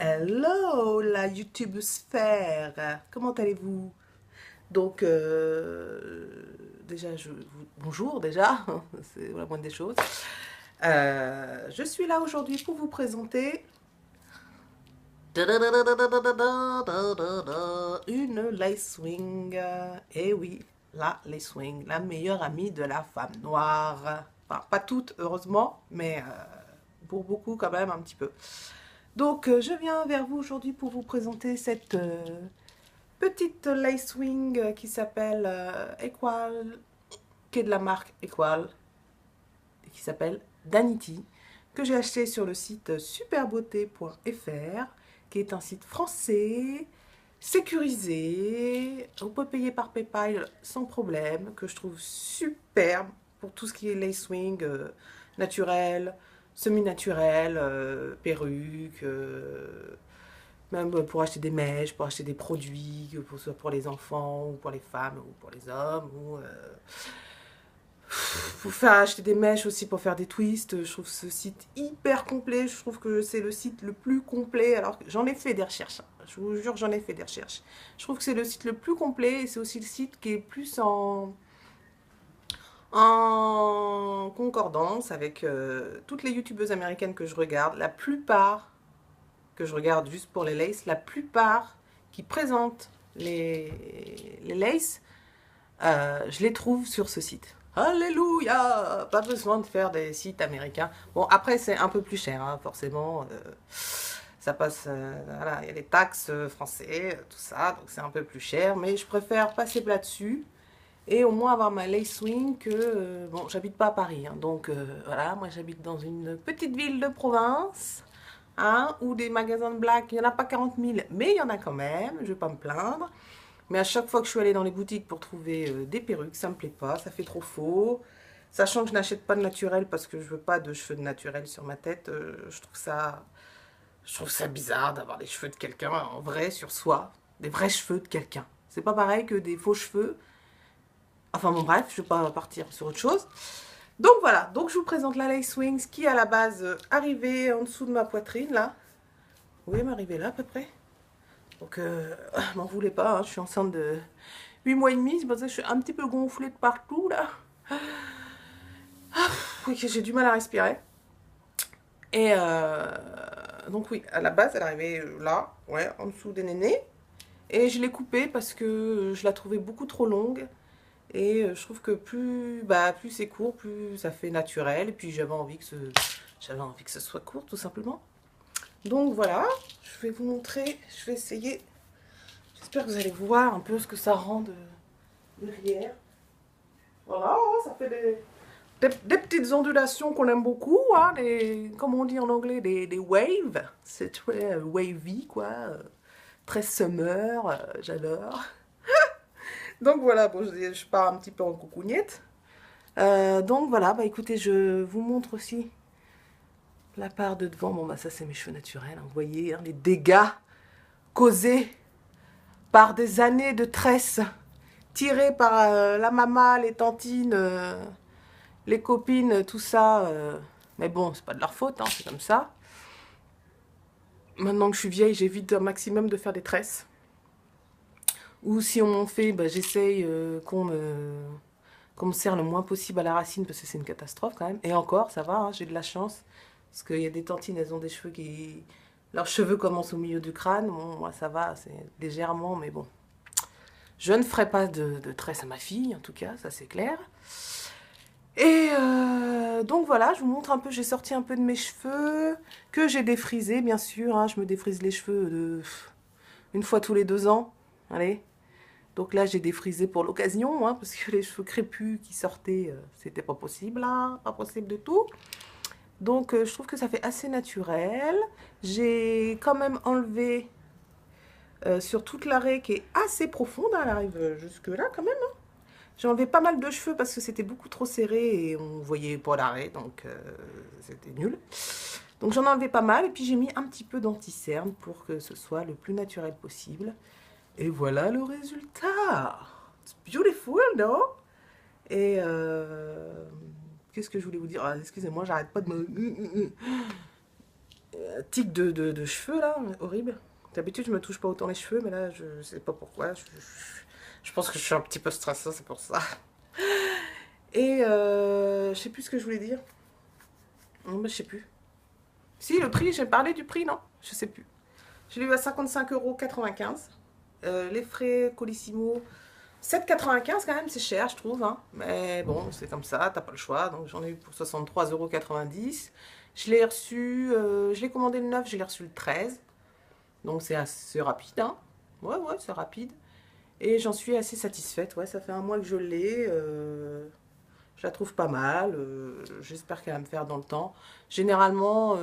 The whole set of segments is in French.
Hello la YouTube sphère, comment allez-vous? Donc déjà bonjour déjà, c'est la moindre des choses. Je suis là aujourd'hui pour vous présenter une lace wing. Et oui, la lace wing, la meilleure amie de la femme noire. Enfin, pas toutes heureusement, mais pour beaucoup quand même un petit peu. Donc, je viens vers vous aujourd'hui pour vous présenter cette petite lace wing qui s'appelle Equal, qui est de la marque Equal, et qui s'appelle Danity, que j'ai acheté sur le site superbeauté.fr, qui est un site français, sécurisé, on peut payer par PayPal sans problème, que je trouve superbe pour tout ce qui est lace wing naturel, semi-naturel, perruque, même pour acheter des mèches, pour acheter des produits, que ce soit pour les enfants, ou pour les femmes, ou pour les hommes, ou pour faire acheter des mèches aussi pour faire des twists. Je trouve ce site hyper complet. Je trouve que c'est le site le plus complet. Alors que j'en ai fait des recherches. Je vous jure, j'en ai fait des recherches. Je trouve que c'est le site le plus complet et c'est aussi le site qui est plus en concordance avec toutes les youtubeuses américaines que je regarde. La plupart que je regarde juste pour les laces, la plupart qui présentent les laces, je les trouve sur ce site. Alléluia! Pas besoin de faire des sites américains. Bon, après, c'est un peu plus cher, hein, forcément. Ça passe, voilà, il y a les taxes français, tout ça, donc c'est un peu plus cher. Mais je préfère passer là-dessus et au moins avoir ma lace wing que... bon, j'habite pas à Paris, hein, donc voilà, moi j'habite dans une petite ville de province, hein, où des magasins de black, il n'y en a pas 40 000, mais il y en a quand même, je vais pas me plaindre. Mais à chaque fois que je suis allée dans les boutiques pour trouver des perruques, ça me plaît pas, ça fait trop faux. Sachant que je n'achète pas de naturel parce que je veux pas de cheveux de naturel sur ma tête, je trouve ça bizarre d'avoir des cheveux de quelqu'un en vrai sur soi, des vrais cheveux de quelqu'un. C'est pas pareil que des faux cheveux. Enfin bon bref, je vais pas partir sur autre chose. Donc voilà, donc je vous présente la lace wings qui à la base arrivait en dessous de ma poitrine là. Vous voyez m'arriver là à peu près. Donc m'en voulez pas, hein, je suis enceinte de 8 mois et demi, c'est pour ça que je suis un petit peu gonflée de partout là. Oui, j'ai du mal à respirer. Et donc oui, à la base elle arrivait là, ouais, en dessous des nénés. Et je l'ai coupée parce que je la trouvais beaucoup trop longue. Et je trouve que plus c'est court, plus ça fait naturel. Et puis j'avais envie que ce soit court, tout simplement. Donc voilà, je vais vous montrer, je vais essayer. J'espère que vous allez voir un peu ce que ça rend de derrière. Voilà, ça fait des petites ondulations qu'on aime beaucoup, hein, comme on dit en anglais, des waves. C'est très wavy, quoi. Très summer, j'adore. Donc voilà, bon, je pars un petit peu en coucougnette. Donc voilà, bah écoutez, je vous montre aussi la part de devant. Bon, bah ça, c'est mes cheveux naturels, hein, vous voyez, hein, les dégâts causés par des années de tresses tirées par la maman, les tantines, les copines, tout ça. Mais bon, c'est pas de leur faute, hein, c'est comme ça. Maintenant que je suis vieille, j'évite un maximum de faire des tresses. Ou si on m'en fait, bah, j'essaye qu'on me serre le moins possible à la racine parce que c'est une catastrophe quand même. Et encore, ça va, hein, j'ai de la chance. Parce qu'il y a des tantines, elles ont des cheveux qui... Leurs cheveux commencent au milieu du crâne. Bon, moi, ça va, c'est légèrement, mais bon. Je ne ferai pas de tresse à ma fille, en tout cas, ça c'est clair. Et donc voilà, je vous montre un peu, j'ai sorti un peu de mes cheveux, que j'ai défrisé, bien sûr. Hein, je me défrise les cheveux une fois tous les 2 ans. Allez. Donc là, j'ai défrisé pour l'occasion, hein, parce que les cheveux crépus qui sortaient, c'était pas possible, hein, pas possible du tout. Donc je trouve que ça fait assez naturel. J'ai quand même enlevé sur toute l'arrêt qui est assez profonde, hein, elle arrive jusque là quand même. Hein. J'ai enlevé pas mal de cheveux parce que c'était beaucoup trop serré et on voyait pas l'arrêt, donc c'était nul. Donc j'en ai enlevé pas mal et puis j'ai mis un petit peu d'anti-cerne pour que ce soit le plus naturel possible. Et voilà le résultat. It's beautiful, non? Et qu'est-ce que je voulais vous dire? Ah, excusez-moi, j'arrête pas de me... tic de cheveux là, horrible. D'habitude, je me touche pas autant les cheveux, mais là, je sais pas pourquoi. Je pense que je suis un petit peu stressée, c'est pour ça. Et je sais plus ce que je voulais dire. Non, mais je sais plus. Si, le prix, j'ai parlé du prix, non? Je sais plus. Je l'ai eu à 55,95 €. Les frais Colissimo, 7,95 € quand même, c'est cher, je trouve, hein. Mais bon, c'est comme ça, t'as pas le choix. Donc j'en ai eu pour 63,90 €. Je l'ai commandé le 9, je l'ai reçu le 13. Donc c'est assez rapide, hein. Ouais, ouais, c'est rapide. Et j'en suis assez satisfaite. Ouais, ça fait un mois que je l'ai. Je la trouve pas mal. J'espère qu'elle va me faire dans le temps. Généralement,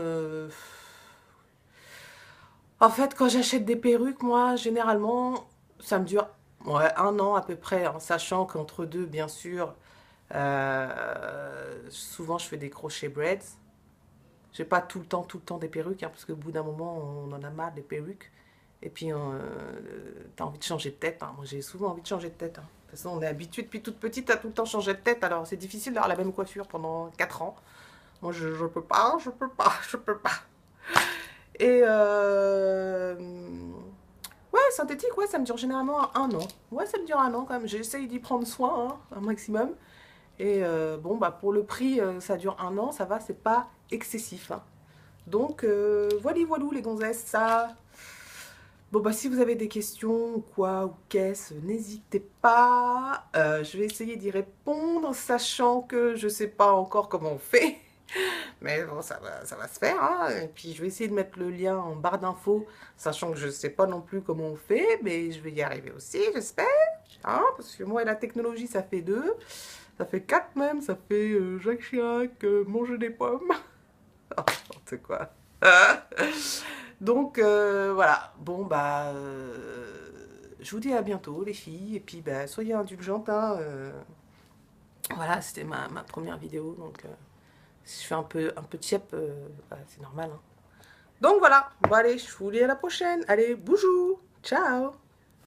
en fait, quand j'achète des perruques, moi, généralement, ça me dure ouais, un an à peu près, en sachant qu'entre deux, bien sûr, souvent je fais des crochets braids. J'ai pas tout le temps des perruques, hein, parce qu'au bout d'un moment, on en a marre des perruques. Et puis, t'as envie de changer de tête, hein. Moi, j'ai souvent envie de changer de tête, hein. De toute façon, on est habitué depuis toute petite à tout le temps changer de tête. Alors, c'est difficile d'avoir la même coiffure pendant 4 ans. Moi, je peux pas, je peux pas, je peux pas. Et ouais, synthétique, ouais, ça me dure généralement un an. Ouais, ça me dure un an quand même. J'essaye d'y prendre soin, hein, un maximum. Et bon, bah pour le prix, ça dure un an, ça va, c'est pas excessif, hein. Donc, voilà, voilà les gonzesses, ça. Bon, bah si vous avez des questions ou quoi, ou qu'est-ce, n'hésitez pas. Je vais essayer d'y répondre, sachant que je sais pas encore comment on fait. Mais bon, ça va se faire, hein. Et puis je vais essayer de mettre le lien en barre d'infos, sachant que je sais pas non plus comment on fait, mais je vais y arriver aussi, j'espère. Hein, parce que moi et la technologie, ça fait deux. Ça fait quatre même, ça fait Jacques Chirac, manger des pommes. Oh, n'importe quoi. Donc voilà, bon bah je vous dis à bientôt les filles, et puis bah soyez indulgentes, hein, voilà, c'était ma première vidéo, donc si je fais un peu tiep, bah, c'est normal, hein. Donc voilà, bon allez, je vous dis à la prochaine, allez, bonjour, ciao.